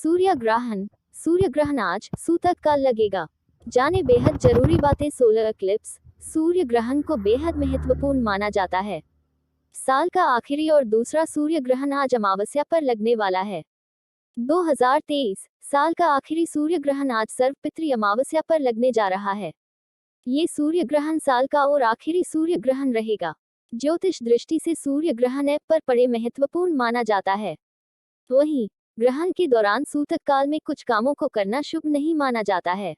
सूर्य ग्रहण। सूर्य ग्रहण आज सूतक काल लगेगा। जाने बेहद जरूरी बातें। Solar eclipse. सूर्य ग्रहण को बेहद महत्वपूर्ण माना जाता है। साल का आखिरी और दूसरा सूर्य ग्रहण आज अमावस्या पर लगने वाला है। 2023 साल का आखिरी सूर्य ग्रहण आज सर्वपितृ अमावस्या पर लगने जा रहा है। ये सूर्य ग्रहण साल का और आखिरी सूर्य ग्रहण रहेगा। ज्योतिष दृष्टि से सूर्य ग्रहण ऐप पर बड़े महत्वपूर्ण माना जाता है। वहीं ग्रहण के दौरान सूतक काल में कुछ कामों को करना शुभ नहीं माना जाता है।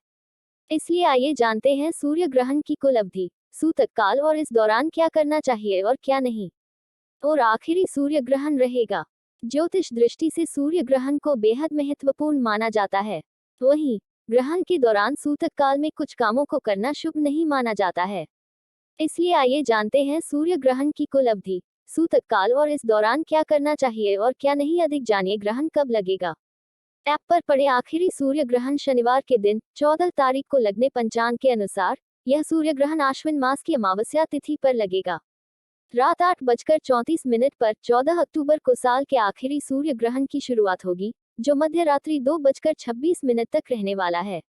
इसलिए आइए जानते हैं सूर्य ग्रहण की कुल अवधि, सूतक काल और इस दौरान क्या करना चाहिए और क्या नहीं। और आखिरी सूर्य ग्रहण रहेगा। ज्योतिष दृष्टि से सूर्य ग्रहण को बेहद महत्वपूर्ण माना जाता है। वहीं ग्रहण के दौरान सूतक काल में कुछ कामों को करना शुभ नहीं माना जाता है। इसलिए आइए जानते हैं सूर्य ग्रहण की कुल अवधि, सूतक काल और इस दौरान क्या करना चाहिए और क्या नहीं। अधिक जानिए ग्रहण कब लगेगा। ऐप पर पड़े आखिरी सूर्य ग्रहण शनिवार के दिन 14 तारीख को लगने पंचांग के अनुसार यह सूर्य ग्रहण आश्विन मास की अमावस्या तिथि पर लगेगा। रात 8:34 पर 14 अक्टूबर को साल के आखिरी सूर्य ग्रहण की शुरुआत होगी, जो मध्य रात्रि 2:26 तक रहने वाला है।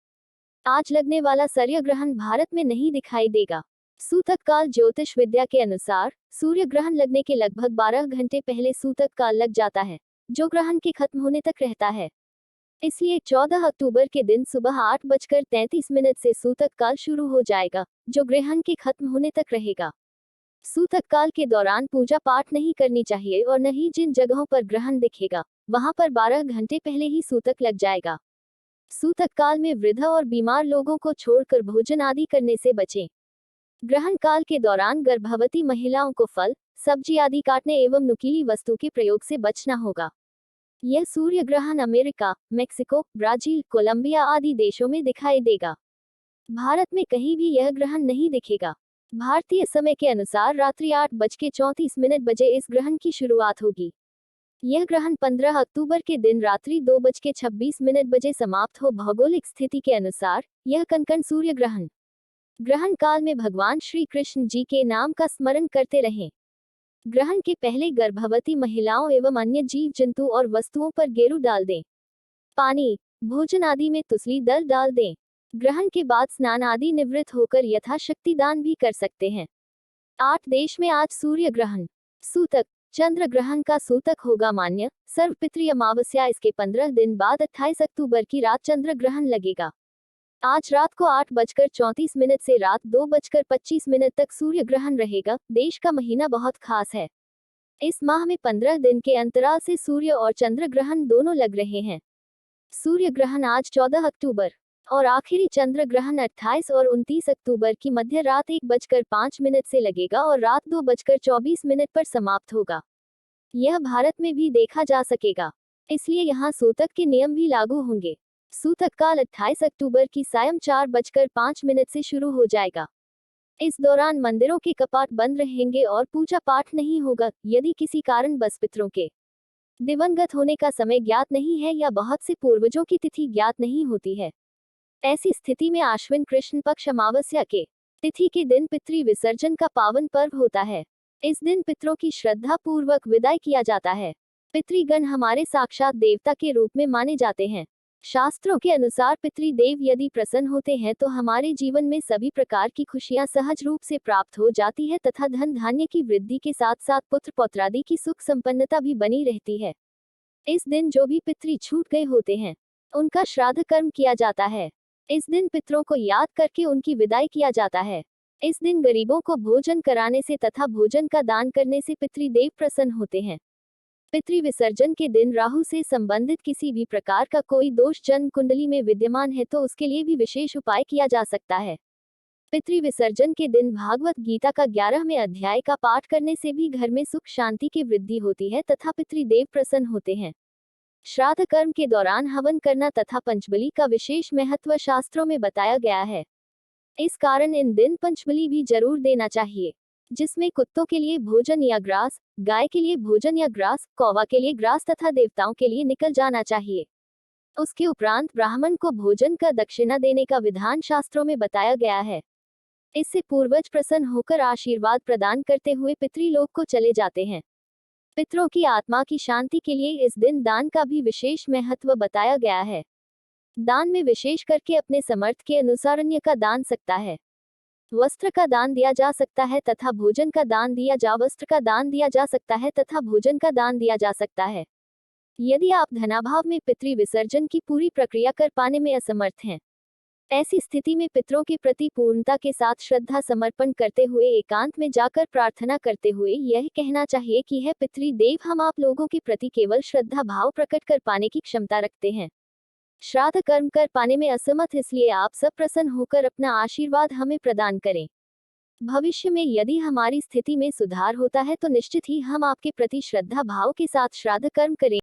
आज लगने वाला सूर्य ग्रहण भारत में नहीं दिखाई देगा। सूतक काल ज्योतिष विद्या के अनुसार सूर्य ग्रहण लगने के लगभग 12 घंटे पहले सूतक काल लग जाता है, जो ग्रहण के खत्म होने तक रहता है। इसलिए 14 अक्टूबर के दिन सुबह 8:33 से सूतक काल शुरू हो जाएगा, जो ग्रहण के खत्म होने तक रहेगा। सूतक काल के दौरान पूजा पाठ नहीं करनी चाहिए और न ही जिन जगहों पर ग्रहण दिखेगा वहां पर 12 घंटे पहले ही सूतक लग जाएगा। सूतक काल में वृद्ध और बीमार लोगों को छोड़कर भोजन आदि करने से बचें। ग्रहण काल के दौरान गर्भवती महिलाओं को फल, सब्जी आदि काटने एवं नुकीली वस्तु के प्रयोग से बचना होगा। यह सूर्य ग्रहण अमेरिका, मेक्सिको, ब्राजील, कोलंबिया आदि देशों में दिखाई देगा। भारत में कहीं भी यह ग्रहण नहीं दिखेगा। भारतीय समय के अनुसार रात्रि 8:34 बजे इस ग्रहण की शुरुआत होगी। यह ग्रहण 15 अक्टूबर के दिन रात्रि 2:26 बजे समाप्त हो। भौगोलिक स्थिति के अनुसार यह कनकन सूर्य ग्रहण। ग्रहण काल में भगवान श्री कृष्ण जी के नाम का स्मरण करते रहें। ग्रहण के पहले गर्भवती महिलाओं एवं अन्य जीव जंतु और वस्तुओं पर गेरू डाल दें। पानी, भोजन आदि में तुलसी दल डाल दें। ग्रहण के बाद स्नान आदि निवृत्त होकर यथाशक्ति दान भी कर सकते हैं। 8 देश में आज सूर्य ग्रहण। सूतक चंद्र ग्रहण का सूतक होगा मान्य। सर्वपितृ अमावस्या इसके 15 दिन बाद 28 अक्टूबर की रात चंद्र ग्रहण लगेगा। आज रात को 8:34 से रात 2:25 तक सूर्य ग्रहण रहेगा। देश का महीना बहुत खास है। इस माह में 15 दिन के अंतराल से सूर्य और चंद्र ग्रहण दोनों लग रहे हैं। सूर्य ग्रहण आज 14 अक्टूबर और आखिरी चंद्र ग्रहण 28 और 29 अक्टूबर की मध्य रात 1:05 से लगेगा और रात 2:24 पर समाप्त होगा। यह भारत में भी देखा जा सकेगा, इसलिए यहाँ सूतक के नियम भी लागू होंगे। सूतक काल 28 अक्टूबर की सायं 4:05 से शुरू हो जाएगा। इस दौरान मंदिरों के कपाट बंद रहेंगे और पूजा पाठ नहीं होगा। यदि किसी कारण बस पितरों के दिवंगत होने का समय ज्ञात नहीं है या बहुत से पूर्वजों की तिथि ज्ञात नहीं होती है, ऐसी स्थिति में आश्विन कृष्ण पक्ष अमावस्या के तिथि के दिन पितृ विसर्जन का पावन पर्व होता है। इस दिन पितरों की श्रद्धा पूर्वक विदाई किया जाता है। पितृगण हमारे साक्षात देवता के रूप में माने जाते हैं। शास्त्रों के अनुसार पितृदेव यदि प्रसन्न होते हैं तो हमारे जीवन में सभी प्रकार की खुशियां सहज रूप से प्राप्त हो जाती है तथा धन धान्य की वृद्धि के साथ साथ पुत्र पौत्रादि की सुख संपन्नता भी बनी रहती है। इस दिन जो भी पितृ छूट गए होते हैं उनका श्राद्ध कर्म किया जाता है। इस दिन पितरों को याद करके उनकी विदाई किया जाता है। इस दिन गरीबों को भोजन कराने से तथा भोजन का दान करने से पितृदेव प्रसन्न होते हैं। पितृ विसर्जन के दिन राहु से संबंधित किसी भी प्रकार का कोई दोष जन्म कुंडली में विद्यमान है तो उसके लिए भी विशेष उपाय किया जा सकता है। पितृ विसर्जन के दिन भागवत गीता का 11वें अध्याय का पाठ करने से भी घर में सुख शांति की वृद्धि होती है तथा पितृदेव प्रसन्न होते हैं। श्राद्ध कर्म के दौरान हवन करना तथा पंचबली का विशेष महत्व शास्त्रों में बताया गया है। इस कारण इन दिन पंचबली भी जरूर देना चाहिए, जिसमें कुत्तों के लिए भोजन या ग्रास, गाय के लिए भोजन या ग्रास, कौवा के लिए ग्रास तथा देवताओं के लिए निकल जाना चाहिए। उसके उपरांत ब्राह्मण को भोजन का दक्षिणा देने का विधान शास्त्रों में बताया गया है। इससे पूर्वज प्रसन्न होकर आशीर्वाद प्रदान करते हुए पितृलोक को चले जाते हैं। पितरों की आत्मा की शांति के लिए इस दिन दान का भी विशेष महत्व बताया गया है। दान में विशेष करके अपने समर्थ के अनुसार अन्य का दान सकता है। वस्त्र का दान दिया जा सकता है तथा भोजन का दान दिया जा वस्त्र का दान दिया जा सकता है तथा भोजन का दान दिया जा सकता है। यदि आप धनाभाव में पितृ विसर्जन की पूरी प्रक्रिया कर पाने में असमर्थ हैं, ऐसी स्थिति में पितरों के प्रति पूर्णता के साथ श्रद्धा समर्पण करते हुए एकांत में जाकर प्रार्थना करते हुए यह कहना चाहिए कि है पितृदेव, हम आप लोगों के प्रति केवल श्रद्धा भाव प्रकट कर पाने की क्षमता रखते हैं। श्राद्ध कर्म कर पाने में असमर्थ, इसलिए आप सब प्रसन्न होकर अपना आशीर्वाद हमें प्रदान करें। भविष्य में यदि हमारी स्थिति में सुधार होता है तो निश्चित ही हम आपके प्रति श्रद्धा भाव के साथ श्राद्ध कर्म करें।